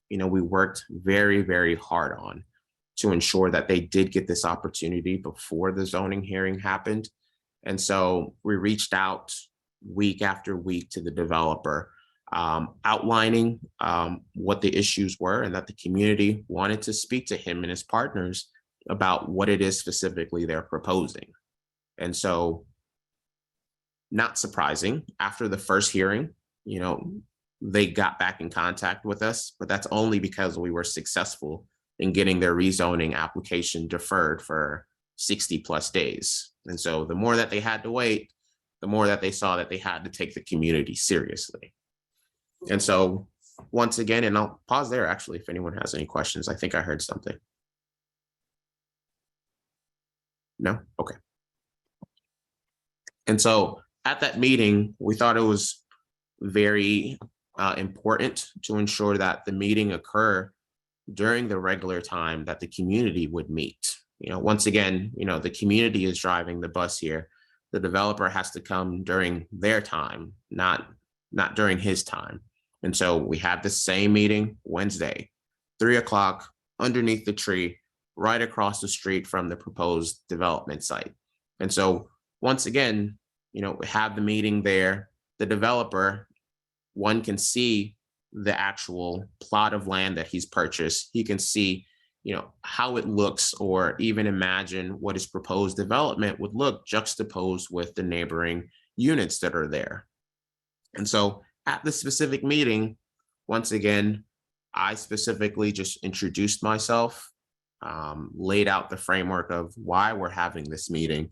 we worked very, very hard on to ensure that they did get this opportunity before the zoning hearing happened. And so we reached out week after week to the developer, outlining what the issues were and that the community wanted to speak to him and his partners about what it is specifically they're proposing. And so, not surprising, after the first hearing, they got back in contact with us, but that's only because we were successful in getting their rezoning application deferred for 60 plus days. And so the more that they had to wait, the more that they saw that they had to take the community seriously. And so once again, and I'll pause there actually, if anyone has any questions. I think I heard something. No? Okay. And so at that meeting, we thought it was very important to ensure that the meeting occur during the regular time that the community would meet. Once again, the community is driving the bus here. The developer has to come during their time, not during his time. And so we had the same meeting Wednesday, 3:00 underneath the tree, right across the street from the proposed development site. And so once again, we have the meeting there. The developer, one can see the actual plot of land that he's purchased. He can see, how it looks, or even imagine what his proposed development would look juxtaposed with the neighboring units that are there. And so at the specific meeting, once again, I specifically just introduced myself, laid out the framework of why we're having this meeting,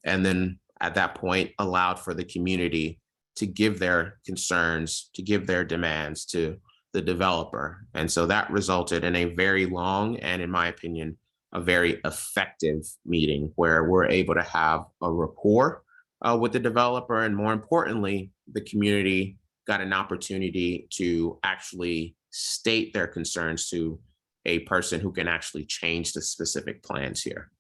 and then at that point allowed for the community to give their concerns, to give their demands to the developer. And so that resulted in a very long and, in my opinion, a very effective meeting where we're able to have a rapport with the developer. And more importantly, the community got an opportunity to actually state their concerns to a person who can actually change the specific plans here.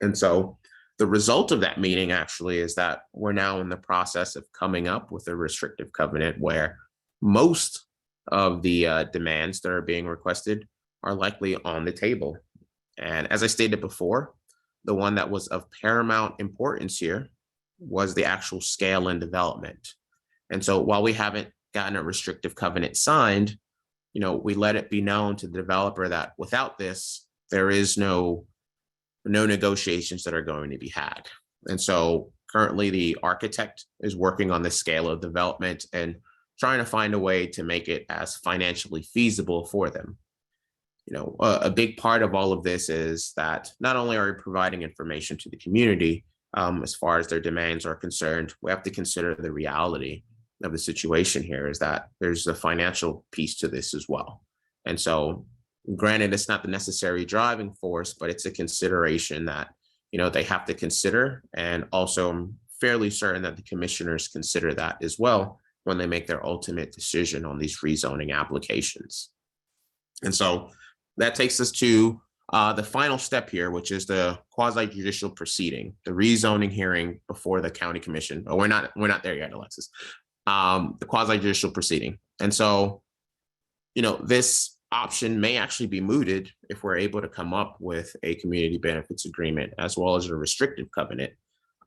And so the result of that meeting actually is that we're now in the process of coming up with a restrictive covenant where most of the demands that are being requested are likely on the table. And as I stated before, the one that was of paramount importance here was the actual scale and development. And so while we haven't gotten a restrictive covenant signed, we let it be known to the developer that without this, there is no negotiations that are going to be had. And so currently the architect is working on the scale of development and trying to find a way to make it as financially feasible for them. A big part of all of this is that not only are we providing information to the community as far as their demands are concerned, we have to consider the reality of the situation here is that there's a financial piece to this as well. And so granted, it's not the necessary driving force, but it's a consideration that, they have to consider. And also I'm fairly certain that the commissioners consider that as well when they make their ultimate decision on these rezoning applications. And so that takes us to the final step here, which is the quasi-judicial proceeding, the rezoning hearing before the county commission. Oh, we're not there yet, Alexis. The quasi-judicial proceeding. And so, this option may actually be mooted if we're able to come up with a community benefits agreement as well as a restrictive covenant.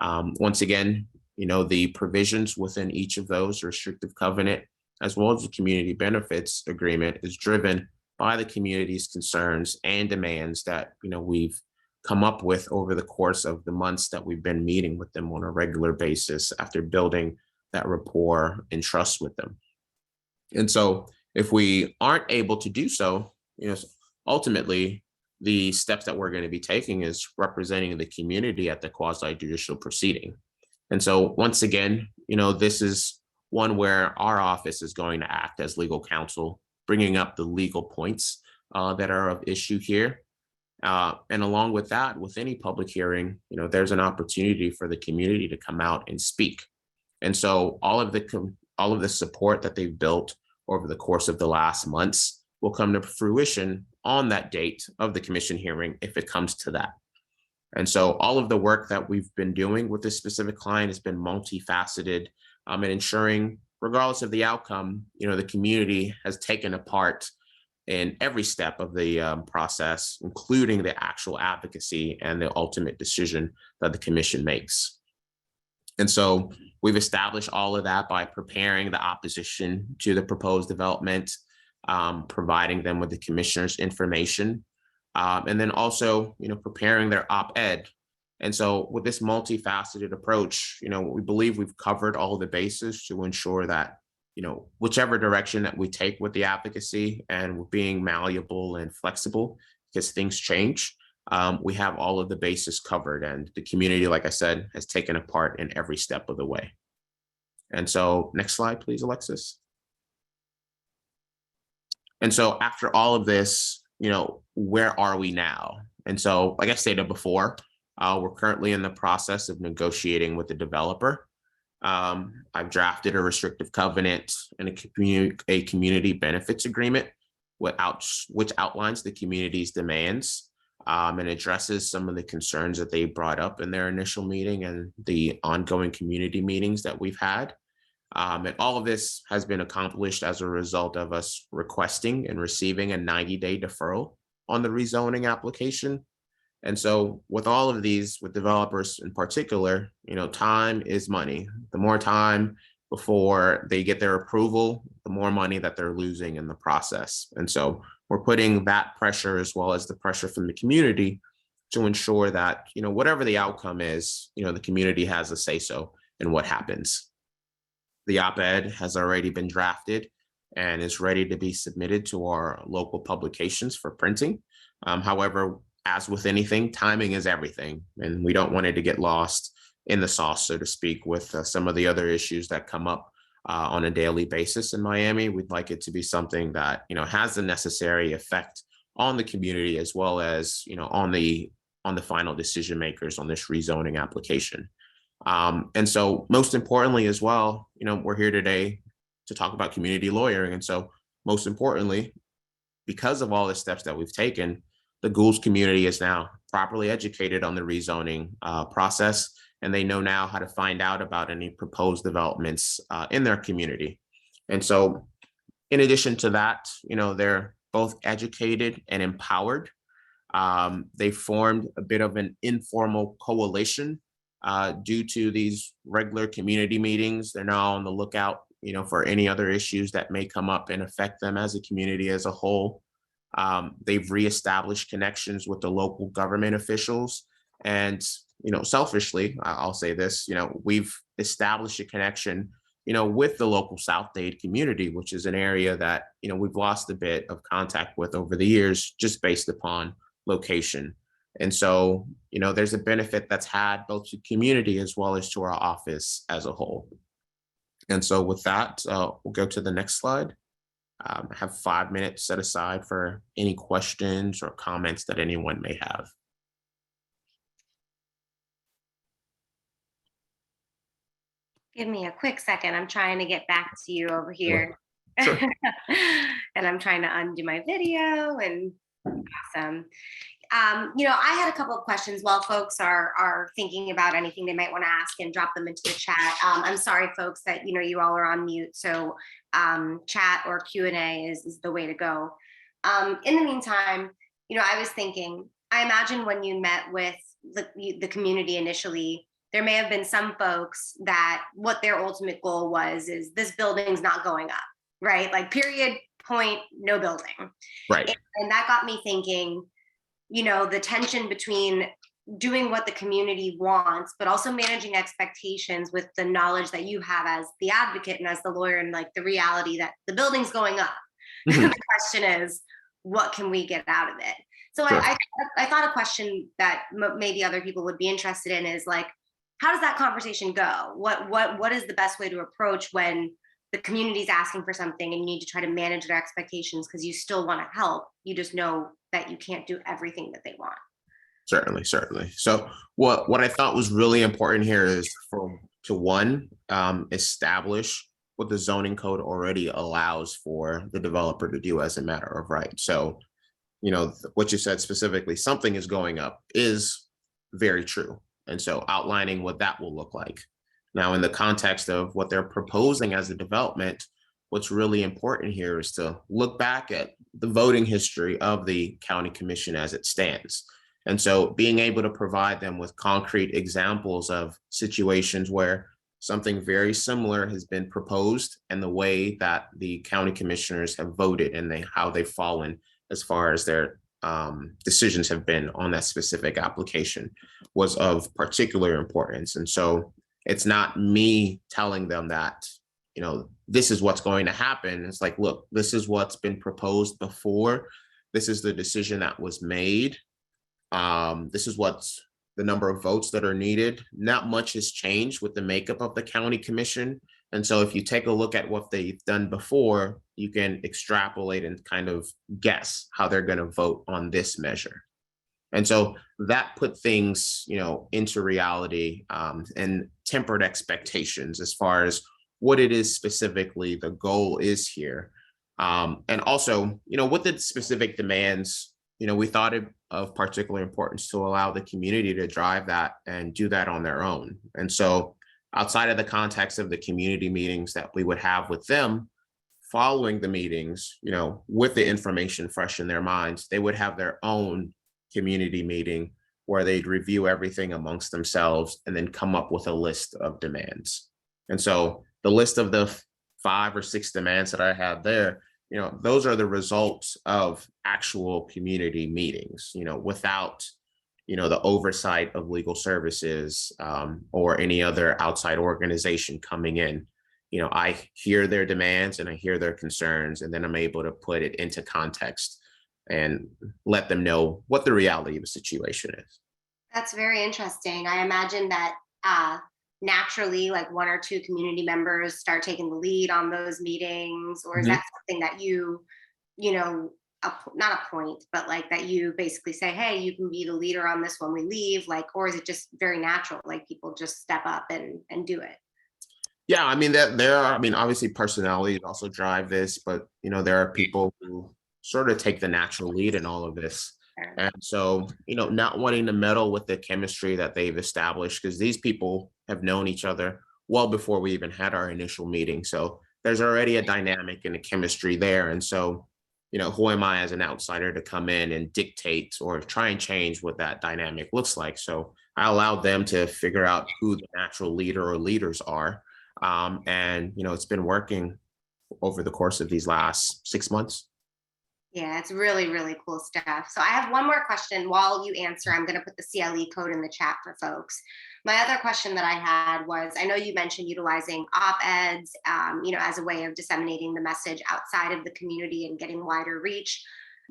Once again, the provisions within each of those restrictive covenant as well as the community benefits agreement, is driven by the community's concerns and demands that we've come up with over the course of the months that we've been meeting with them on a regular basis after building that rapport and trust with them. And so if we aren't able to do so, ultimately the steps that we're going to be taking is representing the community at the quasi judicial proceeding. And so once again, this is one where our office is going to act as legal counsel, bringing up the legal points that are of issue here. And along with that, with any public hearing, there's an opportunity for the community to come out and speak. And so all of the support that they've built over the course of the last months will come to fruition on that date of the commission hearing, if it comes to that. And so all of the work that we've been doing with this specific client has been multifaceted, and ensuring, regardless of the outcome, the community has taken a part in every step of the process, including the actual advocacy and the ultimate decision that the commission makes. And so we've established all of that by preparing the opposition to the proposed development, providing them with the commissioner's information, and then also, preparing their op-ed. And so with this multifaceted approach, we believe we've covered all the bases to ensure that, whichever direction that we take with the advocacy, and we're being malleable and flexible because things change, we have all of the bases covered, and the community, like I said, has taken a part in every step of the way. And so next slide, please, Alexis. And so after all of this, where are we now? And so, like I stated before, we're currently in the process of negotiating with the developer. I've drafted a restrictive covenant and a community benefits agreement, which outlines the community's demands, and addresses some of the concerns that they brought up in their initial meeting and the ongoing community meetings that we've had. And all of this has been accomplished as a result of us requesting and receiving a 90-day deferral on the rezoning application. And so with all of these, with developers in particular, time is money. The more time before they get their approval, the more money that they're losing in the process. And so we're putting that pressure, as well as the pressure from the community, to ensure that, whatever the outcome is, the community has a say-so in what happens. The op-ed has already been drafted and is ready to be submitted to our local publications for printing. However, as with anything, timing is everything, and we don't want it to get lost in the sauce, so to speak, with some of the other issues that come up on a daily basis in Miami. We'd like it to be something that has the necessary effect on the community, as well as on the final decision makers on this rezoning application. And so most importantly as well, we're here today to talk about community lawyering. And so most importantly, because of all the steps that we've taken, the Goulds community is now properly educated on the rezoning process, and they know now how to find out about any proposed developments in their community. And so in addition to that, they're both educated and empowered. They formed a bit of an informal coalition due to these regular community meetings. They're now on the lookout, for any other issues that may come up and affect them as a community as a whole. They've reestablished connections with the local government officials. And, selfishly, I'll say this, we've established a connection, with the local South Dade community, which is an area that, we've lost a bit of contact with over the years, just based upon location. And so, there's a benefit that's had both to community as well as to our office as a whole. And so with that, we'll go to the next slide. I have 5 minutes set aside for any questions or comments that anyone may have. Give me a quick second. I'm trying to get back to you over here. Sure. And I'm trying to undo my video, and awesome. I had a couple of questions while folks are thinking about anything they might want to ask, and drop them into the chat. I'm sorry, folks, that you all are on mute, so chat or Q&A is the way to go. In the meantime, I was thinking, I imagine when you met with the community initially, there may have been some folks that what their ultimate goal is this building's not going up. right? Like period, point, no building. Right. And that got me thinking, the tension between doing what the community wants, but also managing expectations with the knowledge that you have as the advocate and as the lawyer, and like the reality that the building's going up. Mhm. The question is, what can we get out of it? So Sure. I thought a question that maybe other people would be interested in is like, how does that conversation go? What is the best way to approach when the community's asking for something and you need to try to manage their expectations because you still want to help. You just know that you can't do everything that they want. Certainly, certainly. So what I thought was really important here is to one, establish what the zoning code already allows for the developer to do as a matter of right. So, what you said specifically, something is going up, is very true. And so outlining what that will look like. Now, in the context of what they're proposing as a development, what's really important here is to look back at the voting history of the county commission as it stands. And so being able to provide them with concrete examples of situations where something very similar has been proposed and the way that the county commissioners have voted and how they've fallen as far as their decisions have been on that specific application was of particular importance. And so it's not me telling them that, this is what's going to happen. It's like, look, this is what's been proposed before. This is the decision that was made. This is what's the number of votes that are needed. Not much has changed with the makeup of the county commission. And so if you take a look at what they've done before, you can extrapolate and kind of guess how they're going to vote on this measure. And so that put things, into reality, and tempered expectations as far as what it is specifically the goal is here. And also, with the specific demands, we thought it of particular importance to allow the community to drive that and do that on their own. And so outside of the context of the community meetings that we would have with them, following the meetings, with the information fresh in their minds, they would have their own community meeting where they'd review everything amongst themselves and then come up with a list of demands. And so the list of the 5 or 6 demands that I have there, those are the results of actual community meetings, without, the oversight of legal services, or any other outside organization coming in. I hear their demands and I hear their concerns, and then I'm able to put it into context and let them know what the reality of the situation is. That's very interesting. I imagine that naturally, like 1 or 2 community members start taking the lead on those meetings, or is Mhm. that something that not a point, but like that you basically say, hey, you can be the leader on this when we leave, like, or is it just very natural, like people just step up and do it? Yeah, I mean that there are, I mean, obviously personalities also drive this, but there are people who sort of take the natural lead in all of this. Or- And so, not wanting to meddle with the chemistry that they've established, because these people have known each other well before we even had our initial meeting. So there's already a dynamic and a chemistry there. And so, who am I as an outsider to come in and dictate or try and change what that dynamic looks like? So I allowed them to figure out who the natural leader or leaders are. And it's been working over the course of these last 6 months. Yeah, it's really, really cool stuff. So I have one more question. While you answer, I'm going to put the CLE code in the chat for folks. My other question that I had was, I know you mentioned utilizing op-eds, as a way of disseminating the message outside of the community and getting wider reach.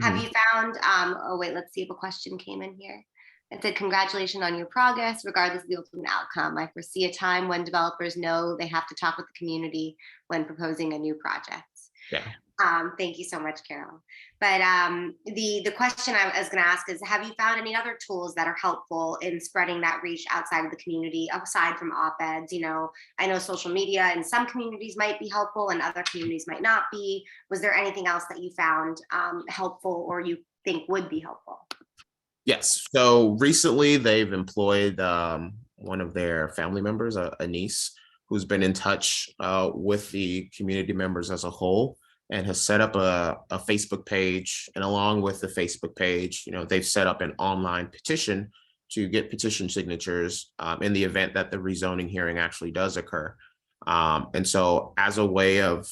Have Mhm. you found, oh wait, let's see if a question came in here. It said, congratulations on your progress, regardless of the ultimate outcome. I foresee a time when developers know they have to talk with the community when proposing a new project. Yeah. Thank you so much, Carol. But the question I was going to ask is, have you found any other tools that are helpful in spreading that reach outside of the community, aside from op-eds? I know social media in some communities might be helpful and other communities might not be. Was there anything else that you found helpful or you think would be helpful? Yes. So recently they've employed one of their family members, a niece, who's been in touch with the community members as a whole and has set up a Facebook page. And along with the Facebook page, they've set up an online petition to get petition signatures in the event that the rezoning hearing actually does occur. And so as a way of,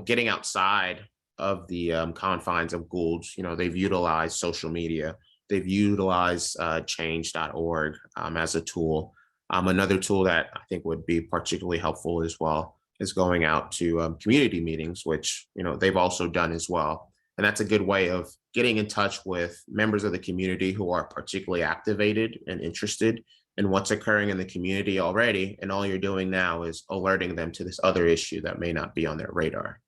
getting outside of the confines of Gould's. They've utilized social media. They've utilized change.org as a tool. Another tool that I think would be particularly helpful as well is going out to community meetings, which they've also done as well. And that's a good way of getting in touch with members of the community who are particularly activated and interested in what's occurring in the community already. And all you're doing now is alerting them to this other issue that may not be on their radar.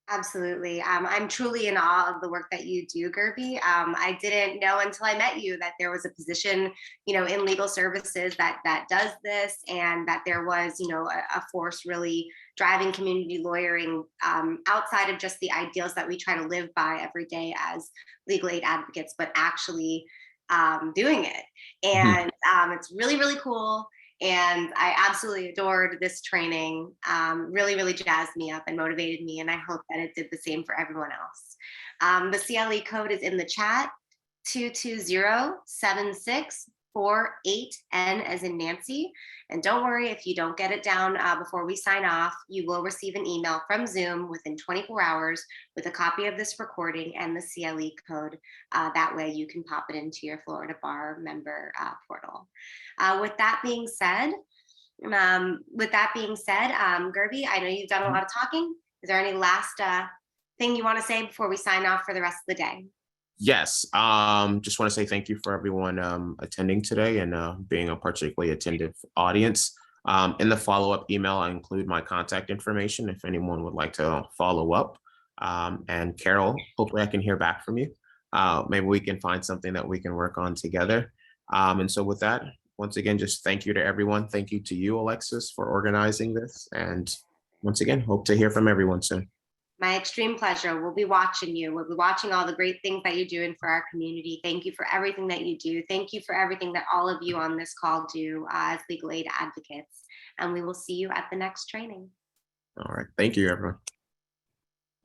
Absolutely. I'm truly in awe of the work that you do, Gerby. I didn't know until I met you that there was a position, in legal services that does this, and that there was, a force really driving community lawyering outside of just the ideals that we try to live by every day as legal aid advocates, but actually doing it. Mhm. And it's really, really cool. And I absolutely adored this training. Really, really jazzed me up and motivated me. And I hope that it did the same for everyone else. The CLE code is in the chat: 220-7648N as in Nancy. And don't worry if you don't get it down before we sign off. You will receive an email from Zoom within 24 hours with a copy of this recording and the CLE code. That way you can pop it into your Florida Bar member portal. With that being said, Gerby, I know you've done a lot of talking. Is there any last thing you want to say before we sign off for the rest of the day? Yes. Just want to say thank you for everyone attending today and being a particularly attentive audience. In the follow-up email, I include my contact information if anyone would like to follow up. And Carol, hopefully I can hear back from you. Maybe we can find something that we can work on together. And so with that, once again, just thank you to everyone. Thank you to you, Alexis, for organizing this. And once again, hope to hear from everyone soon. My extreme pleasure. We'll be watching you. We'll be watching all the great things that you're doing for our community. Thank you for everything that you do. Thank you for everything that all of you on this call do as legal aid advocates. And we will see you at the next training. All right. Thank you, everyone.